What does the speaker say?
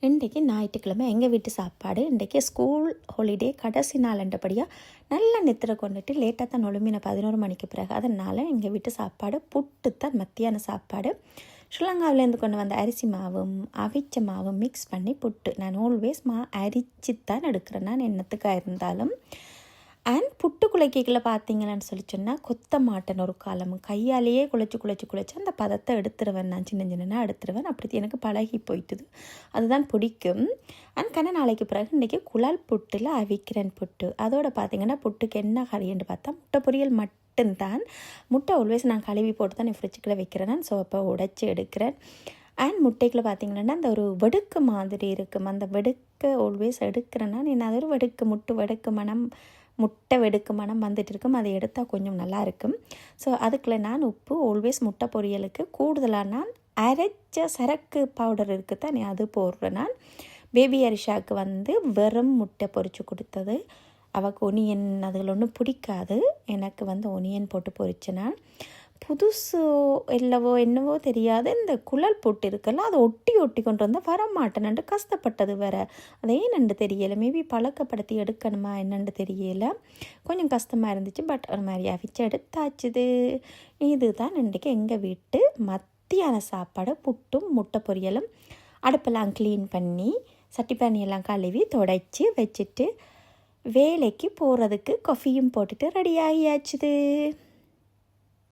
இன்றைக்கி ஞாயிற்றுக்கிழமை எங்கள் வீட்டு சாப்பாடு. இன்றைக்கி ஸ்கூல் ஹாலிடே கடைசி நாள்ன்றபடியாக நல்லா நித்திரை கொண்டுட்டு லேட்டாக தான் நொழுமின 11 மணிக்கு பிறகு. அதனால் எங்கள் வீட்டு சாப்பாடு புட்டு தான் மத்தியான சாப்பாடு. ஸ்ரீலங்காவிலேருந்து கொண்டு வந்த அரிசி மாவும் அவிச்ச மாவும் மிக்ஸ் பண்ணி புட்டு. நான் ஆல்வேஸ் அரிச்சு தான் எடுக்கிறேன் நான் என்னத்துக்காக இருந்தாலும். அண்ட் புட்டு குழைக்கில் பார்த்தீங்கன்னு சொல்லி சொன்னால் கொத்த மாட்டேன் ஒரு காலம். கையாலேயே குழைச்சி அந்த பதத்தை எடுத்துருவேன். நான் சின்ன எடுத்துருவேன். அப்படி எனக்கு பழகி போயிட்டுது. அதுதான் பிடிக்கும். அண்ட் நாளைக்கு பிறகு இன்றைக்கி குழல் புட்டில் அவிக்கிறேன் புட்டு. அதோடு பார்த்திங்கன்னா புட்டுக்கு என்ன கறின்னு பார்த்தா முட்டை பொரியல் மட்டும்தான். முட்டை ஆல்வேஸ் நான் கழுவி போட்டு தான் என் ஃப்ரிட்ஜுக்குள்ளே வைக்கிறேன். ஸோ அப்போ உடைச்சி எடுக்கிறேன். அண்ட் முட்டைக்குள்ளே பார்த்திங்கன்னா அந்த ஒரு வெடுக்கு மாதிரி இருக்கும். அந்த வெடுக்க ஆல்வேஸ் எடுக்கிறேன்னா நான் அது ஒரு வெடுக்கு முட்டை வெடுக்கு மனம் வந்துட்டு இருக்கும். அதை எடுத்தால் கொஞ்சம் நல்லா இருக்கும். ஸோ அதுக்குள்ளே நான் உப்பு ஆல்வேஸ் முட்டை பொரியலுக்கு கூடுதலாக நான் அரைச்ச சரக்கு பவுடர் இருக்குது தான் அது போடுறேன். நான் பேபி அரிஷாவுக்கு வெறும் முட்டை பொரித்து கொடுத்தது. அவൾക്ക് ஒனியன் அதுகள் ஒன்றும் பிடிக்காது. எனக்கு ஒனியன் போட்டு பொரிச்சேன்னா புதுசு என்னவோ தெரியாது. இந்த குழல் போட்டு இருக்கல அதை ஒட்டி கொண்டு வந்தால் வரமாட்டேன்னு கஷ்டப்பட்டது வேறு. அதே என்னென்று தெரியலை. மேபி பழக்கப்படுத்தி எடுக்கணுமா என்னென்று தெரியலை. கொஞ்சம் கஷ்டமாக இருந்துச்சு. பட் ஒரு மாதிரி அவிச்சு எடுத்தாச்சுது. இதுதான் இன்றைக்கி எங்கள் வீட்டு மத்தியான சாப்பாடு. புட்டும் முட்டை பொரியலும். அடுப்பெல்லாம் க்ளீன் பண்ணி சட்டி பானியெல்லாம் கழுவி துடைச்சி வச்சுட்டு வேலைக்கு போகிறதுக்கு காஃபியும் போட்டுட்டு ரெடி ஆகியாச்சுது.